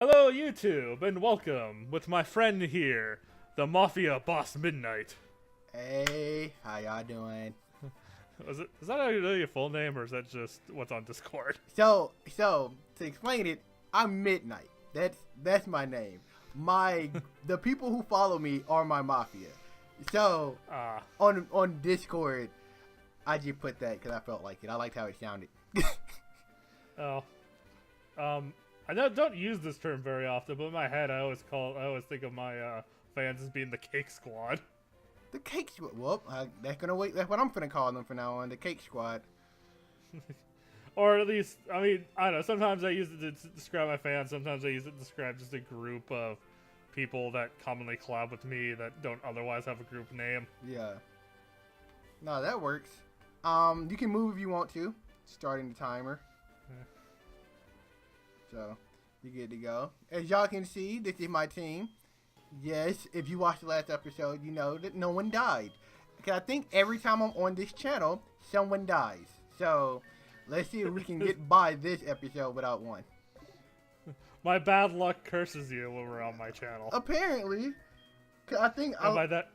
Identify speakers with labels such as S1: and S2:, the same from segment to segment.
S1: Hello, YouTube, and welcome with my friend here, the Mafia Boss Midnight.
S2: Hey, how y'all doing?
S1: Is that really your full name, or is that just what's on Discord?
S2: So to explain it, I'm Midnight. That's my name. The people who follow me are my mafia. So on Discord, I just put that because I felt like it. I liked how it sounded.
S1: Oh, I don't use this term very often, but in my head, I always think of my fans as being the Cake Squad.
S2: The Cake Squad. Well, that's what I'm gonna call them from now on. The Cake Squad.
S1: Or at least, I mean, I don't know. Sometimes I use it to describe my fans. Sometimes I use it to describe just a group of people that commonly collab with me that don't otherwise have a group name.
S2: Yeah. No, that works. You can move if you want to. Starting the timer.
S1: Yeah.
S2: So, you're good to go. As y'all can see, this is my team. Yes, if you watched the last episode, you know that no one died. Because I think every time I'm on this channel, someone dies. So, let's see if we can get by this episode without one.
S1: My bad luck curses you when we're on my channel.
S2: Apparently. I think
S1: and by that,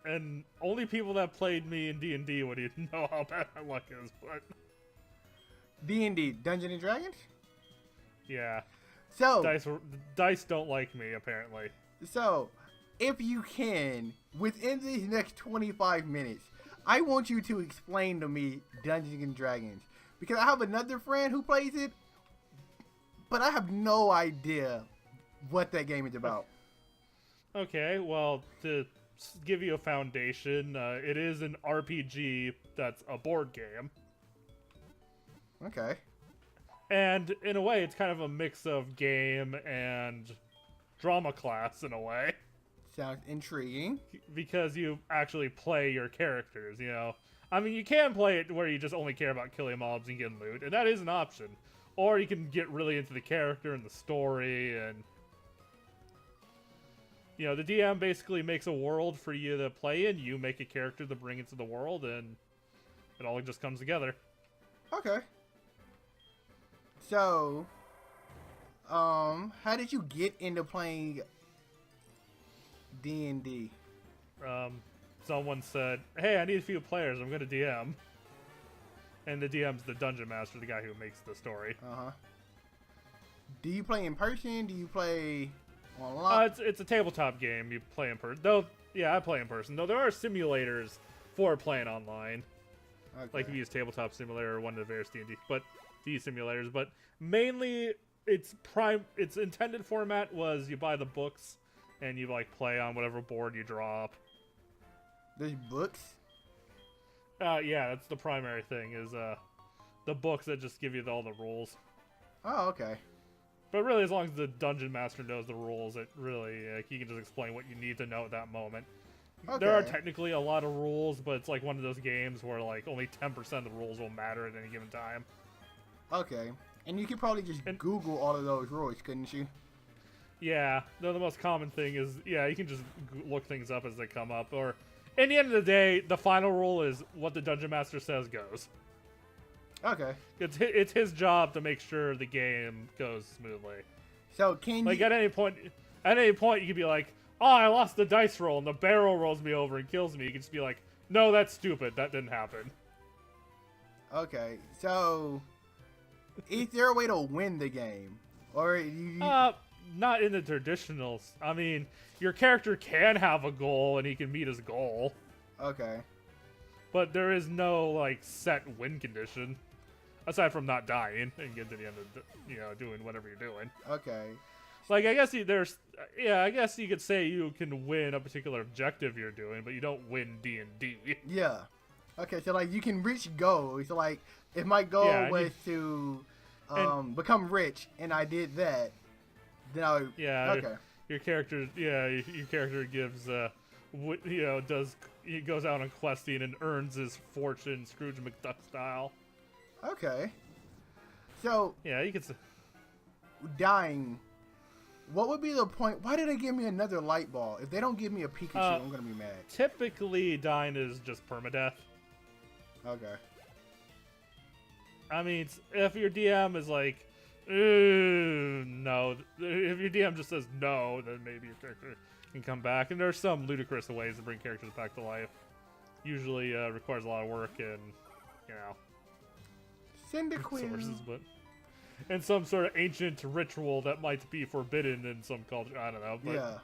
S1: and only people that played me in D&D would even know how bad my luck is, but...
S2: D&D, Dungeons and Dragons?
S1: Yeah.
S2: So...
S1: Dice don't like me, apparently.
S2: So, if you can, within these next 25 minutes, I want you to explain to me Dungeons and Dragons. Because I have another friend who plays it, but I have no idea what that game is about.
S1: Okay, well, to give you a foundation, it is an RPG that's a board game.
S2: Okay.
S1: And in a way, it's kind of a mix of game and drama class in a way.
S2: Sounds intriguing.
S1: Because you actually play your characters, you know. I mean, you can play it where you just only care about killing mobs and getting loot, and that is an option. Or you can get really into the character and the story, and... You know, the DM basically makes a world for you to play in, you make a character to bring into the world, and it all just comes together.
S2: Okay. So, how did you get into playing D&D?
S1: Someone said, hey, I need a few players, I'm gonna DM. And the DM's the Dungeon Master, the guy who makes the story.
S2: Uh-huh. Do you play in person? Do you play online?
S1: It's a tabletop game, you play in person. Though, yeah, I play in person. Though there are simulators for playing online.
S2: Okay.
S1: Like if you use Tabletop Simulator or one of the various D&D, but these simulators. But mainly, its intended format was you buy the books and you like play on whatever board you draw up.
S2: There's books?
S1: Yeah, that's the primary thing is the books that just give you all the rules.
S2: Oh, okay.
S1: But really, as long as the Dungeon Master knows the rules, it really he can just explain what you need to know at that moment.
S2: Okay.
S1: There are technically a lot of rules, but it's like one of those games where like only 10% of the rules will matter at any given time.
S2: Okay. And you could probably just Google all of those rules, couldn't you?
S1: Yeah, though the most common thing is, yeah, you can just look things up as they come up. Or, in the end of the day, the final rule is what the Dungeon Master says goes.
S2: Okay.
S1: It's his job to make sure the game goes smoothly.
S2: So can
S1: like
S2: you...
S1: at any point you could be like, oh, I lost the dice roll and the barrel rolls me over and kills me. You can just be like, no, that's stupid. That didn't happen.
S2: Okay, so is there a way to win the game, or you?
S1: Not in the traditional. I mean, your character can have a goal and he can meet his goal.
S2: Okay.
S1: But there is no like set win condition, aside from not dying and get to the end of doing whatever you're doing.
S2: Okay.
S1: Like I guess I guess you could say you can win a particular objective you're doing, but you don't win D&D.
S2: Yeah. Okay, so like you can reach goals. So like if my goal was to become rich and I did that, then I would...
S1: Yeah.
S2: Okay.
S1: Your character gives he goes out on questing and earns his fortune Scrooge McDuck style.
S2: Okay. So
S1: yeah, you could say
S2: dying. What would be the point? Why did they give me another light ball? If they don't give me a Pikachu, I'm gonna be mad.
S1: Typically, dying is just permadeath.
S2: Okay.
S1: I mean, if your DM is like, No. If your DM just says no, then maybe your character can come back. And there are some ludicrous ways to bring characters back to life. Usually requires a lot of work and, resources, but and some sort of ancient ritual that might be forbidden in some culture. I don't know, but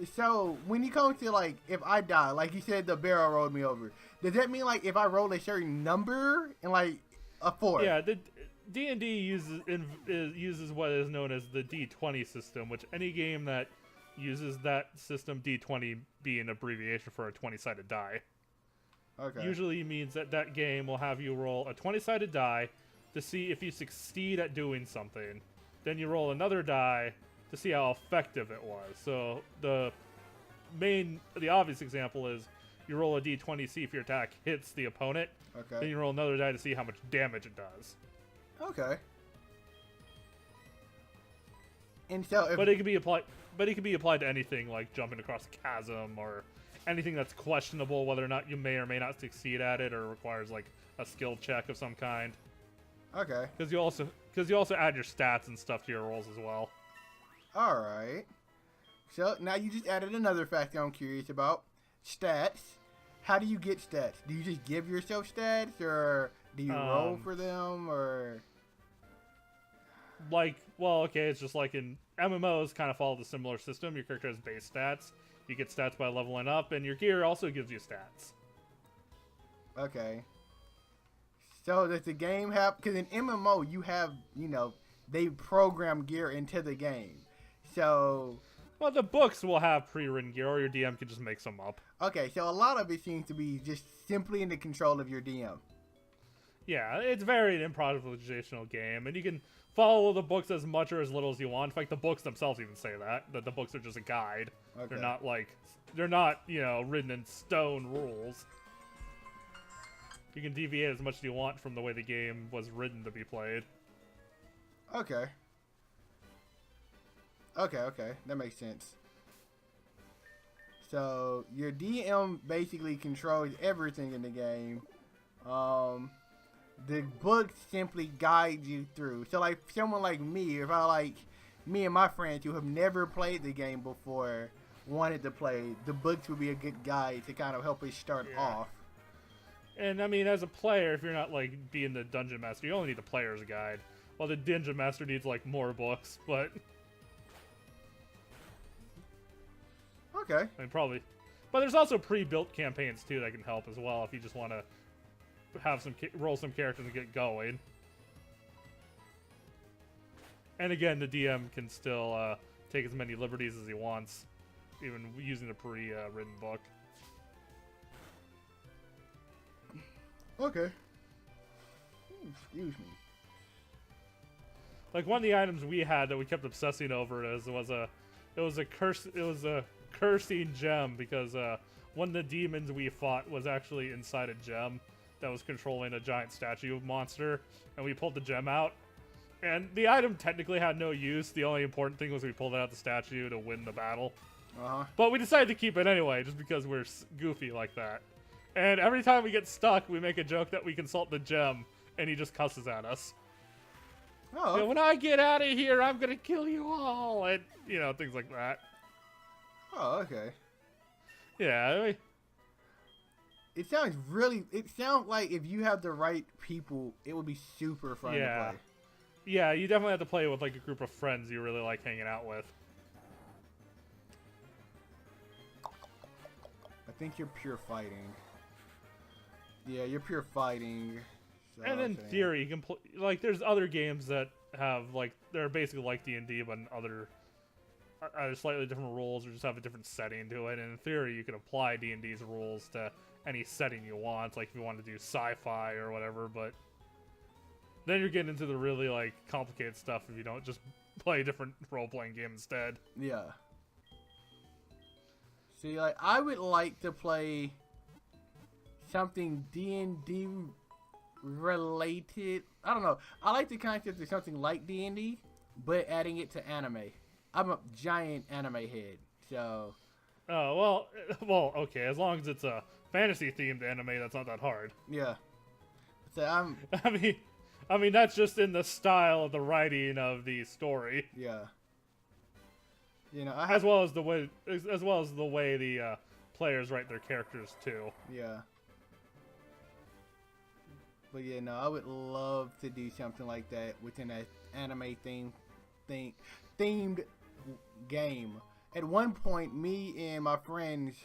S2: So when you come to like, if I die, like you said, the barrel rolled me over. Does that mean like if I roll a certain number and like a 4?
S1: Yeah, the D&D uses what is known as the D20 system, which any game that uses that system, D20 being an abbreviation for a 20-sided die.
S2: Okay.
S1: Usually means that that game will have you roll a 20-sided die to see if you succeed at doing something. Then you roll another die to see how effective it was. So the obvious example is you roll a d20, see if your attack hits the opponent.
S2: Okay.
S1: Then you roll another die to see how much damage it does.
S2: Okay. And so,
S1: But it can be applied to anything like jumping across a chasm or anything that's questionable, whether or not you may or may not succeed at it, or requires like a skill check of some kind.
S2: Okay.
S1: Because you also add your stats and stuff to your rolls as well.
S2: All right. So now you just added another factor I'm curious about. Stats. How do you get stats? Do you just give yourself stats, or do you roll for them, or?
S1: It's just like in MMOs kind of follow the similar system. Your character has base stats. You get stats by leveling up, and your gear also gives you stats.
S2: Okay. So does the game have, because in MMO you have, they program gear into the game. So.
S1: Well, the books will have pre-written gear, or your DM can just make some up.
S2: Okay, so a lot of it seems to be just simply in the control of your DM.
S1: Yeah, it's very an improvisational game, and you can follow the books as much or as little as you want. In fact, the books themselves even say that the books are just a guide.
S2: Okay.
S1: They're not written in stone rules. You can deviate as much as you want from the way the game was written to be played.
S2: Okay. Okay, that makes sense. So your DM basically controls everything in the game. The books simply guide you through. So like someone like me, if me and my friends who have never played the game before wanted to play, the books would be a good guide to kind of help us start off.
S1: And I mean, as a player, if you're not like being the dungeon master, you only need the player's guide. Well, the dungeon master needs like more books, but
S2: okay.
S1: I mean, probably. But there's also pre-built campaigns too that can help as well if you just want to have roll some characters and get going. And again, the DM can still take as many liberties as he wants, even using a pre-written book.
S2: Okay. Excuse me.
S1: Like one of the items we had that we kept obsessing over was a cursing gem, because one of the demons we fought was actually inside a gem that was controlling a giant statue monster, and we pulled the gem out. And the item technically had no use. The only important thing was we pulled it out the statue to win the battle. But we decided to keep it anyway, just because we're goofy like that. And every time we get stuck, we make a joke that we consult the gem, and he just cusses at us.
S2: Oh.
S1: When I get out of here, I'm gonna kill you all, and things like that.
S2: Oh, okay.
S1: Yeah. I mean,
S2: It sounds like if you have the right people, it would be super fun to play.
S1: Yeah, you definitely have to play with like a group of friends you really like hanging out with.
S2: I think you're pure fighting. Yeah, you're pure fighting. So
S1: And in theory, you can play, there's other games that have they're basically like D&D, but in other either slightly different rules or just have a different setting to it. And in theory, you can apply D&D's rules to any setting you want, like if you want to do sci-fi or whatever. But then you're getting into the really complicated stuff if you don't just play a different role-playing game instead.
S2: Yeah. See, I would like to play something D&D related. I don't know. I like the concept of something like D&D, but adding it to anime. I'm a giant anime head, so.
S1: Oh, well, okay. As long as it's a fantasy-themed anime, that's not that hard.
S2: Yeah. So
S1: I mean, I mean, that's just in the style of the writing of the story,
S2: Yeah. You know,
S1: as well as the way the players write their characters too.
S2: Yeah. But yeah, no, I would love to do something like that within an anime themed game. At one point, me and my friends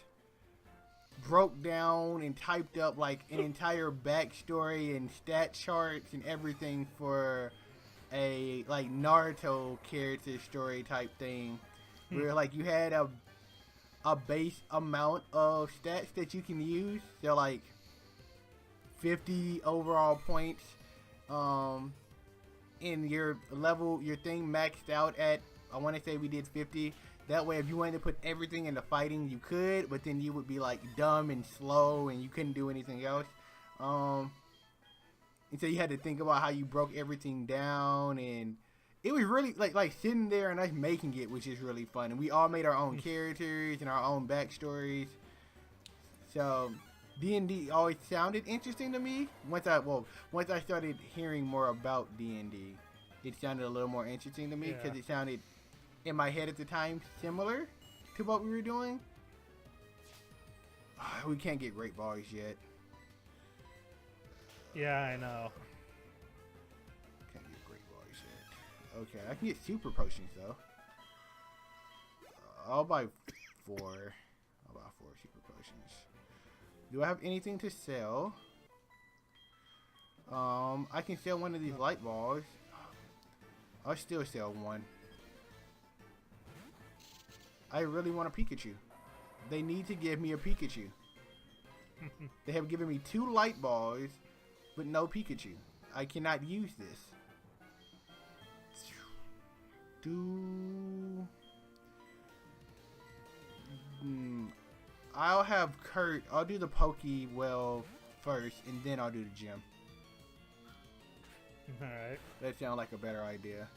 S2: broke down and typed up like an entire backstory and stat charts and everything for a like Naruto character story type thing, where like you had a base amount of stats that you can use. So like 50 overall points, and your thing maxed out at, I want to say we did 50. That way, if you wanted to put everything into fighting, you could, but then you would be like dumb and slow, and you couldn't do anything else. And so you had to think about how you broke everything down, and it was really like sitting there and us making it was just really fun. And we all made our own characters and our own backstories. So D&D always sounded interesting to me. Once I started hearing more about D&D, it sounded a little more interesting to me because it sounded, in my head at the time, similar to what we were doing. We can't get Great Balls yet.
S1: Yeah, I know.
S2: Can't get Great Balls yet. Okay, I can get Super Potions though. I'll buy 4. I'll buy 4 Super Potions. Do I have anything to sell? I can sell one of these light balls. I'll still sell one. I really want a Pikachu. They need to give me a Pikachu. They have given me 2 light balls, but no Pikachu. I cannot use this. I'll have Kurt. I'll do the Pokewell first, and then I'll do the gym.
S1: Alright.
S2: That sounds like a better idea.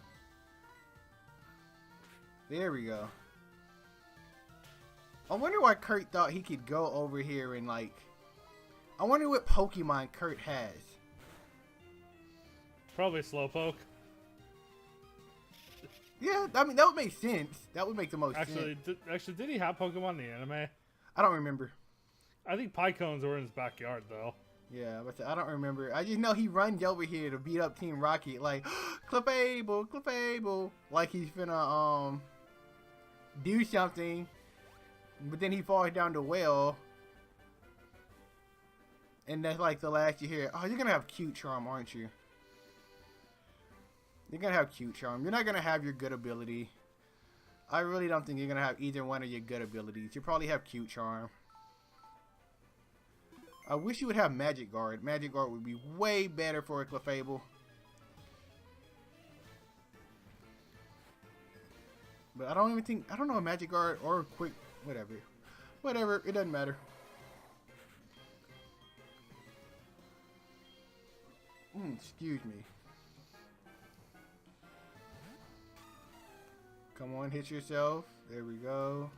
S2: There we go. I wonder why Kurt thought he could go over here and like... I wonder what Pokemon Kurt has.
S1: Probably Slowpoke.
S2: Yeah, I mean, that would make sense. That would make the most sense.
S1: Actually, did he have Pokemon in the anime?
S2: I don't remember.
S1: I think Pycones were in his backyard, though.
S2: Yeah, but I don't remember. I just know he runs over here to beat up Team Rocket, like, Clefable, like he's finna, do something, but then he falls down the well, and that's like the last you hear. Oh, you're gonna have Cute Charm, aren't you? You're gonna have Cute Charm. You're not gonna have your good ability. I really don't think you're gonna have either one of your good abilities. You probably have Cute Charm. I wish you would have Magic Guard. Magic Guard would be way better for a Clefable. But I don't know a Magic Guard or Quick, whatever, it doesn't matter. Excuse me. Come on, hit yourself. There we go.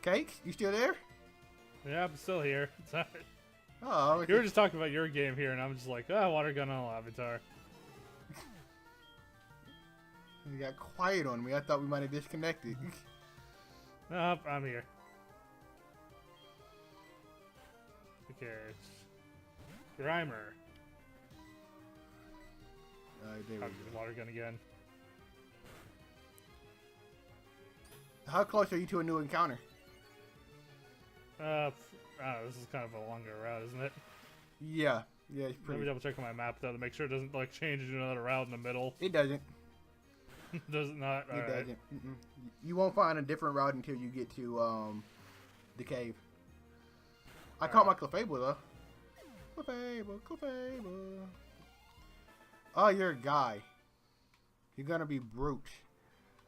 S2: Cakes, you still there?
S1: Yeah, I'm still here. It's not...
S2: Oh,
S1: you were just talking about your game here, and I'm just like, water gun on a Lavatar.
S2: You got quiet on me. I thought we might have disconnected.
S1: Nope, I'm here. Okay. Grimer.
S2: There we go.
S1: Water gun again.
S2: How close are you to a new encounter?
S1: This is kind of a longer route, isn't it?
S2: Yeah, it's
S1: Let
S2: pretty.
S1: me double check on my map though to make sure it doesn't like change into another route in the middle.
S2: It doesn't.
S1: Does it not?
S2: It doesn't. You won't find a different route until you get to the cave. I caught my Clefable though. Clefable. Oh, you're a guy. You're gonna be Brute.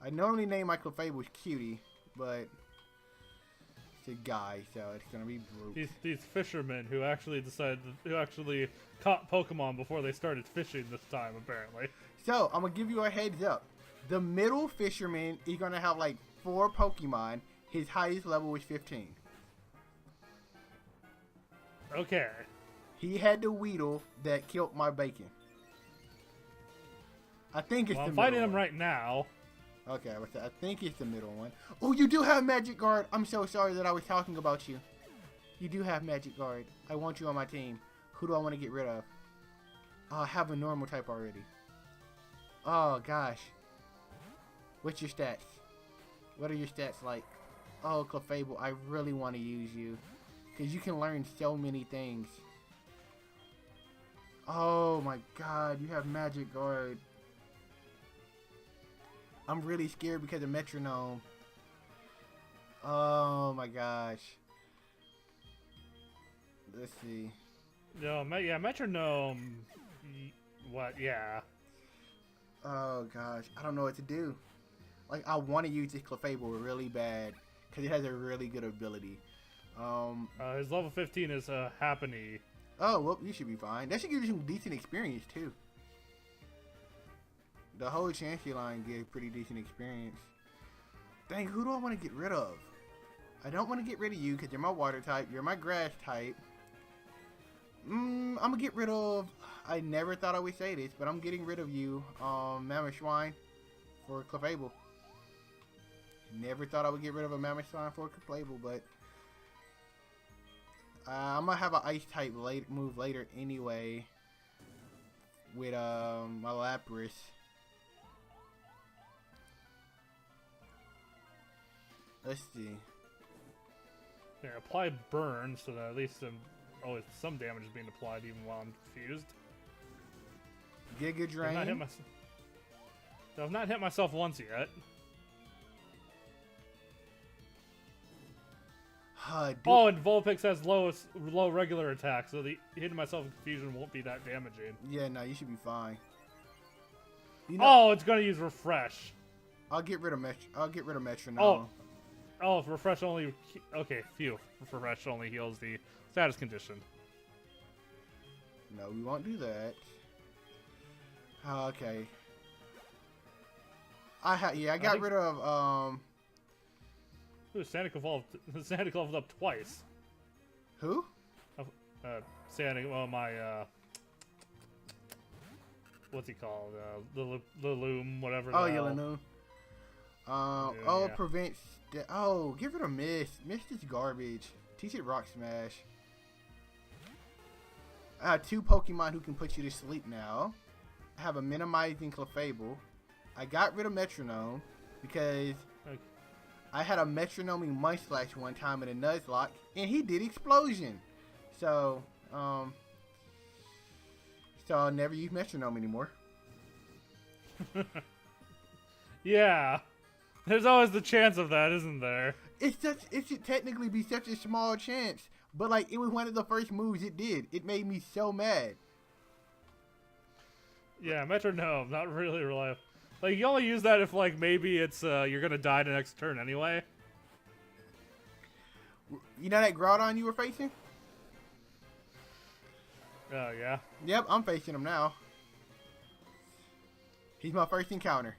S2: I normally name my Clefable Cutie, but it's a guy, so it's gonna be Brute.
S1: These fishermen who actually caught Pokemon before they started fishing this time, apparently.
S2: So I'm gonna give you a heads up. The middle fisherman is gonna have like 4 Pokemon. His highest level is 15.
S1: Okay.
S2: He had the Weedle that killed my bacon. I think it's
S1: Well,
S2: the
S1: I'm
S2: middle
S1: fighting him
S2: one.
S1: right now.
S2: Okay, I think it's the middle one. Oh, you do have Magic Guard. I'm so sorry that I was talking about you. You do have Magic Guard. I want you on my team. Who do I want to get rid of? Oh, I have a normal type already. Oh, gosh. What's your stats? What are your stats like? Oh, Clefable, I really want to use you. Because you can learn so many things. Oh, my God. You have Magic Guard. I'm really scared because of Metronome. Oh, my gosh. Let's see.
S1: No, yeah, Metronome. What? Yeah.
S2: Oh gosh, I don't know what to do. Like, I want to use this Clefable really bad because it has a really good ability.
S1: His level 15 is Happiny.
S2: Oh, well, you should be fine. That should give you some decent experience too. The whole Chansey line gives pretty decent experience. Dang, who do I want to get rid of? I don't want to get rid of you because you're my water type. You're my grass type. I'm gonna get rid of. I never thought I would say this, but I'm getting rid of you, Mammoth for Clefable. Never thought I would get rid of a Mammoth for Clefable, but I'm gonna have an Ice type move later anyway with my Lapras. Let's see.
S1: Here, apply burn so that at least some damage is being applied even while I'm confused.
S2: Giga Drain.
S1: I've not hit myself once yet. Oh, and Vulpix has low regular attack, so the hitting myself in confusion won't be that damaging.
S2: Yeah, no, you should be fine.
S1: You know, oh, it's gonna use refresh.
S2: I'll get rid of Metronome.
S1: Oh, refresh only. Okay, phew. Refresh only heals the status condition.
S2: No, we won't do that. Okay. I got rid of
S1: Ooh, Sanic evolved. Sanic leveled up twice.
S2: Who?
S1: Sanic. Well, my what's he called? The Loom, whatever.
S2: Oh, Yellow.
S1: Yeah.
S2: Prevents. Oh, give it a Mist. Mist is garbage. Teach it Rock Smash. I have 2 Pokemon who can put you to sleep now. I have a Minimizing Clefable. I got rid of Metronome because I had a Metronome Munchlax one time in a Nuzlocke, and he did Explosion. So I'll never use Metronome anymore.
S1: Yeah. There's always the chance of that, isn't there?
S2: It should technically be such a small chance, but like it was one of the first moves it did. It made me so mad.
S1: Yeah, Metronome, not really reliable. Like, you only use that if, like, maybe it's, you're gonna die the next turn anyway.
S2: You know that Groudon you were facing?
S1: Oh, yeah?
S2: Yep, I'm facing him now. He's my first encounter.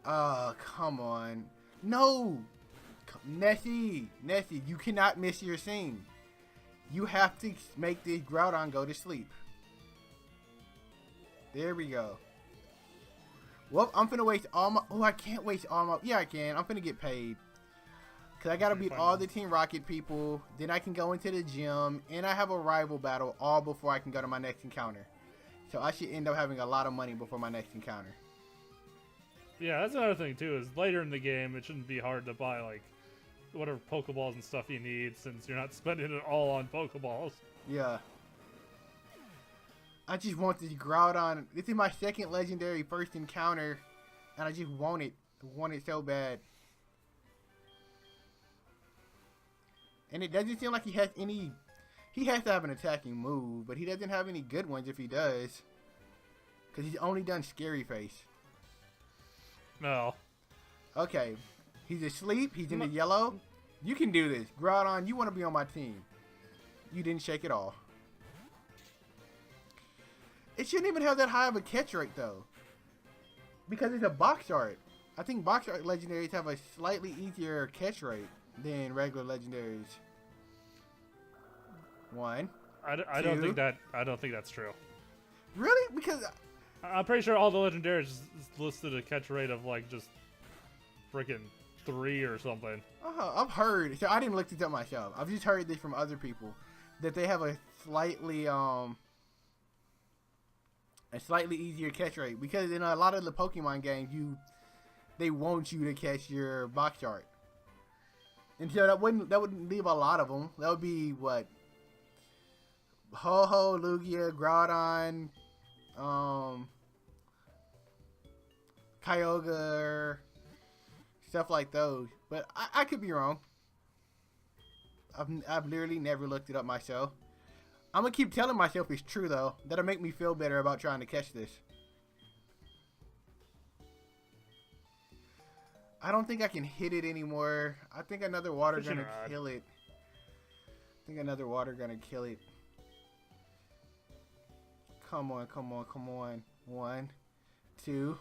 S2: Oh, come on. No! Nessie, you cannot miss your scene. You have to make this Groudon go to sleep. There we go. Well, I'm finna waste all my... Oh, I can't waste all my... Yeah, I can. I'm finna get paid. Because I gotta beat all the Team Rocket people. Then I can go into the gym. And I have a rival battle all before I can go to my next encounter. So I should end up having a lot of money before my next encounter.
S1: Yeah, that's another thing, too, is later in the game, it shouldn't be hard to buy, like, whatever Pokeballs and stuff you need, since you're not spending it all on Pokeballs.
S2: Yeah. I just want this Groudon. This is my second legendary first encounter, and I just want it. I want it so bad. And it doesn't seem like he has any... He has to have an attacking move, but he doesn't have any good ones if he does. Because he's only done Scary Face.
S1: No.
S2: Okay. He's asleep. He's in the yellow. You can do this. Groudon, you want to be on my team. You didn't shake it off. It shouldn't even have that high of a catch rate, though. Because it's a box art. I think box art legendaries have a slightly easier catch rate than regular legendaries. 1.
S1: I don't think that's true.
S2: Really? Because
S1: I'm pretty sure all the legendaries is listed a catch rate of like just freaking 3 or something.
S2: I've heard. So I didn't look this up myself. I've just heard this from other people that they have a slightly easier catch rate because in a lot of the Pokemon games they want you to catch your box art. And so that wouldn't leave a lot of them. That would be what? Ho-Ho, Lugia, Groudon, Kyogre, stuff like those. But I could be wrong. I've literally never looked it up myself. I'm gonna keep telling myself it's true though. That'll make me feel better about trying to catch this. I don't think I can hit it anymore. I think another water gonna kill it. I think another water gonna kill it. Come on, come on, come on. 1, 2.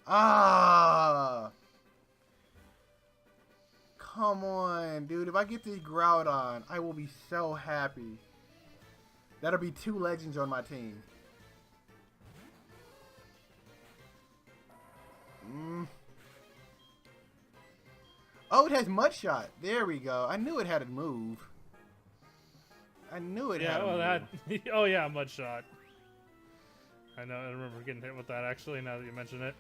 S2: Ah! Come on, dude. If I get this Groudon, I will be so happy. That'll be 2 legends on my team. Oh, it has Mud Shot. There we go. I knew it had a move. I knew it had a move.
S1: Oh yeah, Mud Shot. I remember getting hit with that actually. Now that you mention it.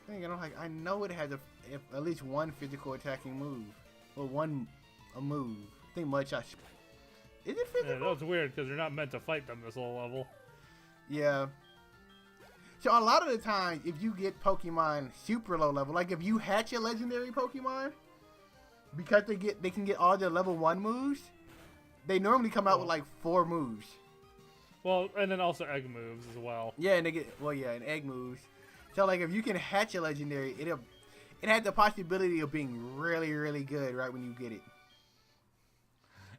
S2: I know it has at least one physical attacking move, or a move. I think Mud Shot. Is it physical?
S1: Yeah, that was weird because you're not meant to fight them this low level.
S2: Yeah. So a lot of the time, if you get Pokemon super low level, like if you hatch a legendary Pokemon, because they can get all their level 1 moves, they normally come out with like 4 moves.
S1: Well, and then also egg moves as well.
S2: Yeah, and and egg moves. So like if you can hatch a legendary, it has the possibility of being really, really good right when you get it.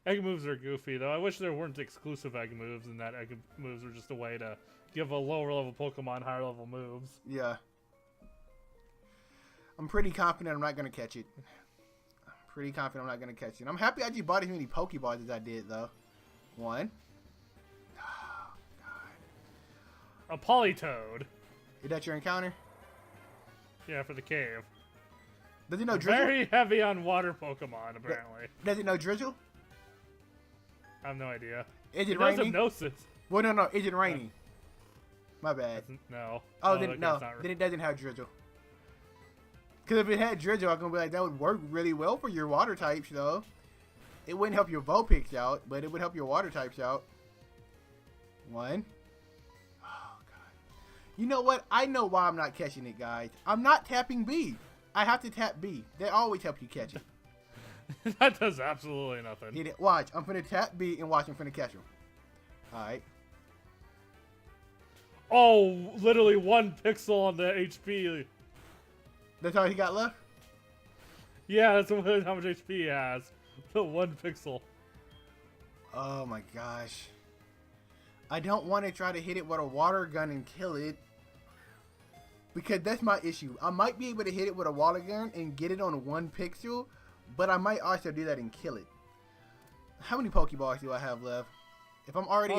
S1: Egg moves are goofy though. I wish there weren't exclusive egg moves, and that egg moves were just a way to give a lower level Pokemon higher level moves.
S2: Yeah. I'm pretty confident I'm not gonna catch it. I'm happy I just bought as many Pokeballs as I did though. 1. Oh, God.
S1: A Politoed.
S2: Is that your encounter?
S1: Yeah, for the cave.
S2: Does it know Drizzle?
S1: Very heavy on water Pokemon, apparently.
S2: Does it know Drizzle?
S1: I have no idea.
S2: Is it
S1: raining?
S2: raining?
S1: Hypnosis.
S2: Well, no. Is it raining? My bad.
S1: No.
S2: Oh, then no. Then it doesn't have Drizzle. Because if it had Drizzle, I'm going to be like, that would work really well for your water types, though. It wouldn't help your Vulpix out, but it would help your water types out. 1. Oh, God. You know what? I know why I'm not catching it, guys. I'm not tapping B. I have to tap B. They always help you catch it.
S1: That does absolutely nothing.
S2: Hit it. Watch. I'm going to tap B and watch. I'm going to catch him. Alright.
S1: Oh, literally 1 pixel on the HP.
S2: That's all he got left?
S1: Yeah, that's how much HP he has. The 1 pixel.
S2: Oh my gosh. I don't want to try to hit it with a water gun and kill it. Because that's my issue. I might be able to hit it with a water gun and get it on 1 pixel. But I might also do that and kill it. How many Pokeballs do I have left? If I'm already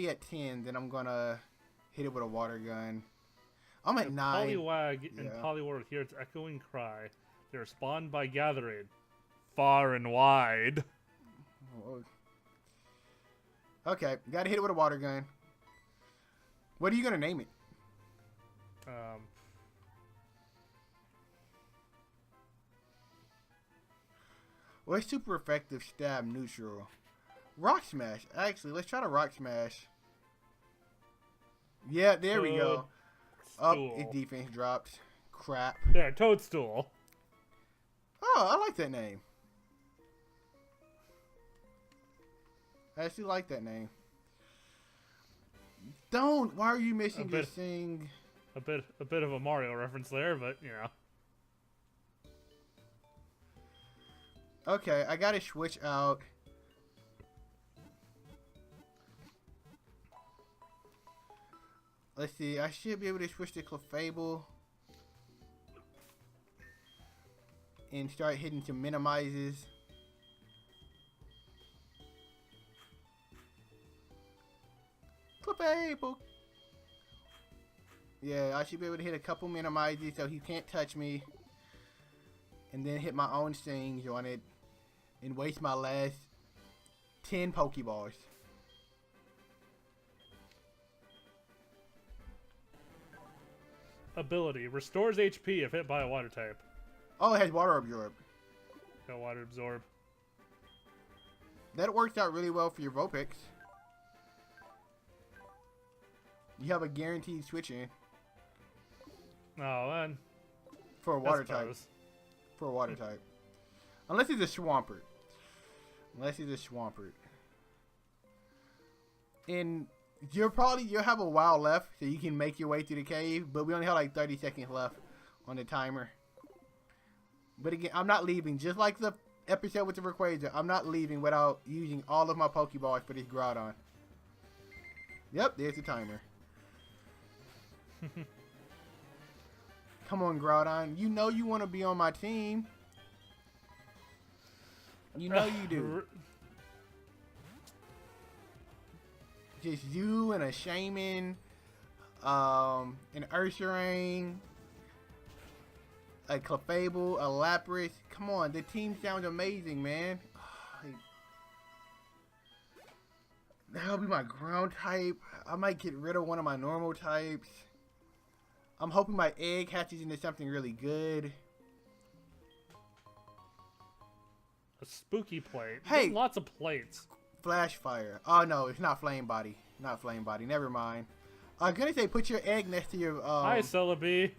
S2: at 10, then I'm gonna hit it with a water gun. I'm at 9.
S1: Poliwag and Poliwhirl hear its echoing cry. They are spawned by gathering far and wide.
S2: Okay, gotta hit it with a water gun. What are you gonna name it? Well, it's super effective, stab, neutral. Rock Smash. Actually, let's try to Rock Smash. Yeah, there we go. Oh, his defense dropped. Crap.
S1: There, Toadstool.
S2: Oh, I like that name. I actually like that name. Don't. Why are you missing your sing?
S1: A bit of a Mario reference there, but you know.
S2: Okay, I gotta switch out. Let's see, I should be able to switch to Clefable and start hitting some minimizes. Clefable. Yeah, I should be able to hit a couple minimizes so he can't touch me. And then hit my own stings on it. And waste my last 10 Pokeballs.
S1: Ability. Restores HP if hit by a water type.
S2: Oh, it has Water Absorb.
S1: Got water absorb.
S2: That works out really well for your Vulpix. You have a guaranteed switch in.
S1: Oh, man.
S2: For a water type. For a water type. Unless he's a Swampert. And you'll have a while left, so you can make your way through the cave, but we only have like 30 seconds left on the timer. But again, I'm not leaving. Just like the episode with the Rayquaza, I'm not leaving without using all of my Pokeballs for this Groudon. Yep, there's the timer. Come on, Groudon. You know you want to be on my team. You know you do. Just you and a Shaman, an Ursaring, a Clefable, a Lapras. Come on, the team sounds amazing, man. That'll be my ground type. I might get rid of one of my normal types. I'm hoping my egg hatches into something really good.
S1: A spooky plate.
S2: Hey!
S1: There's lots of plates.
S2: Flash Fire. Oh, no, it's not Flame Body. Not Flame Body. Never mind. I was going to say put your egg next to your...
S1: Hi, Celebi.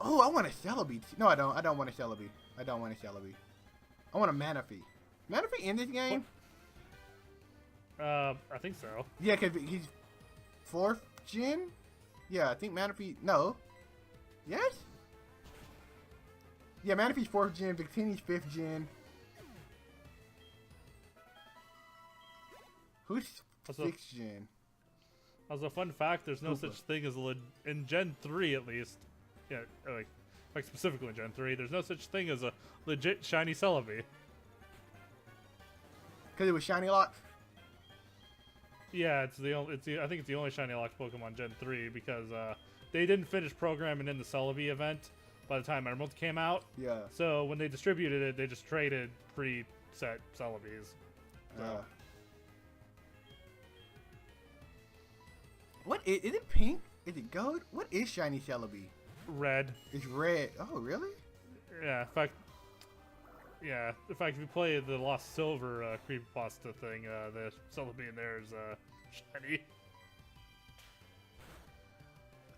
S2: Oh, I want a Celebi. No, I don't. I don't want a Celebi. I want a Manaphy. Manaphy in this game?
S1: I think so.
S2: Yeah, because he's 4th gen? Yeah, I think Manaphy... No. Yes? Yeah, Manaphy's 4th gen. Victini's 5th gen. Who's 6th gen?
S1: As a fun fact, there's no such thing as in Gen 3 at least. Yeah, like specifically in Gen 3, there's no such thing as a legit shiny Celebi.
S2: Because it was Shiny Lock?
S1: Yeah, I think it's the only shiny locked Pokemon Gen 3 because they didn't finish programming in the Celebi event by the time Emerald came out.
S2: Yeah.
S1: So when they distributed it, they just traded pre-set Celebis. So.
S2: What is it? Pink? Is it gold? What is shiny Celebi?
S1: Red.
S2: It's red. Oh, really?
S1: Yeah. In fact, if you play the Lost Silver creepypasta thing, the Celebi in there is shiny.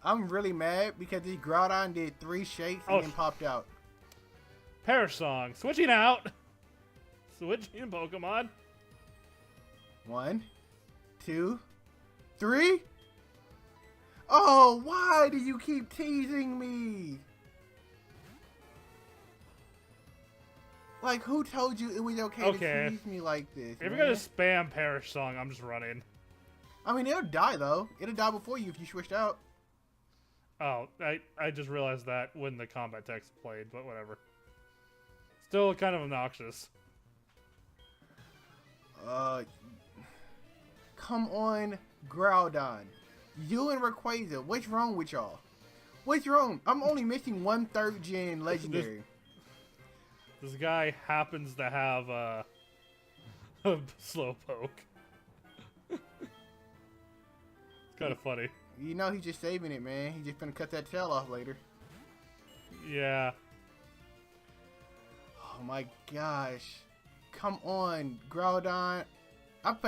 S2: I'm really mad because this Groudon did 3 shakes and then popped out.
S1: Perish Song. Switching out. Switching Pokemon.
S2: 1, 2, 3. Oh, why do you keep teasing me? Like, who told you it was okay to tease me like this?
S1: If you're gonna spam Perish Song, I'm just running.
S2: I mean, it'll die, though. It'll die before you if you switched out.
S1: Oh, I just realized that when the combat text played, but whatever. Still kind of obnoxious.
S2: Come on, Groudon. You and Rayquaza, what's wrong with y'all? What's wrong? I'm only missing 1 3rd gen legendary.
S1: This guy happens to have a Slowpoke. It's kind of funny.
S2: You know he's just saving it, man. He's just gonna cut that tail off later.
S1: Yeah.
S2: Oh my gosh. Come on, Groudon. I've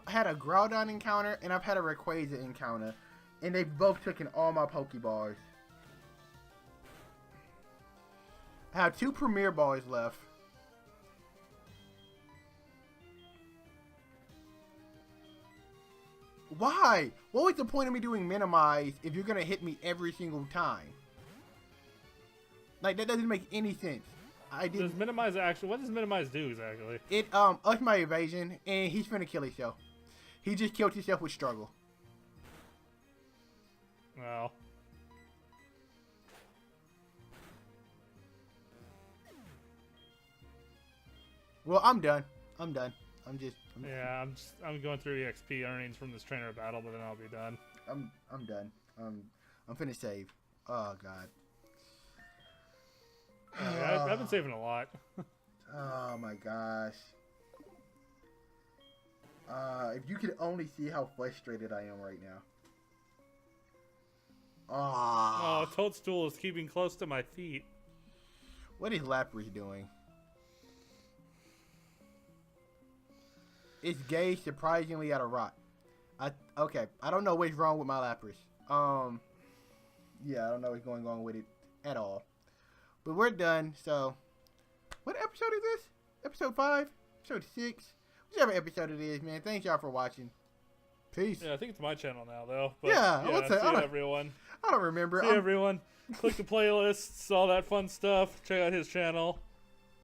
S2: had a Groudon encounter and I've had a Rayquaza encounter. And they both taken all my Pokeballs. I have 2 Premier Balls left. Why? What was the point of me doing Minimize if you're going to hit me every single time? Like, that doesn't make any sense.
S1: Does Minimize actually... What does Minimize do exactly?
S2: It, ups my evasion, and he's finna kill himself. He just killed himself with struggle.
S1: Well...
S2: Well, I'm done. I'm just
S1: Yeah, I'm going through EXP earnings from this trainer battle, but then I'll be done.
S2: I'm done. I'm finna save. Oh god.
S1: Yeah, I've been saving a lot.
S2: Oh my gosh. If you could only see how frustrated I am right now.
S1: Oh, Toadstool is keeping close to my feet.
S2: What is Lapras doing? It's gauged surprisingly at a rock. Okay, I don't know what's wrong with my Lapras. Yeah, I don't know what's going on with it at all. But we're done, so... What episode is this? Episode 5? Episode 6? Whichever episode it is, man. Thanks y'all for watching. Peace.
S1: Yeah, I think it's my channel now, though. But,
S2: Yeah,
S1: see you, everyone.
S2: I don't remember.
S1: See you, everyone. Click the playlists, all that fun stuff. Check out his channel.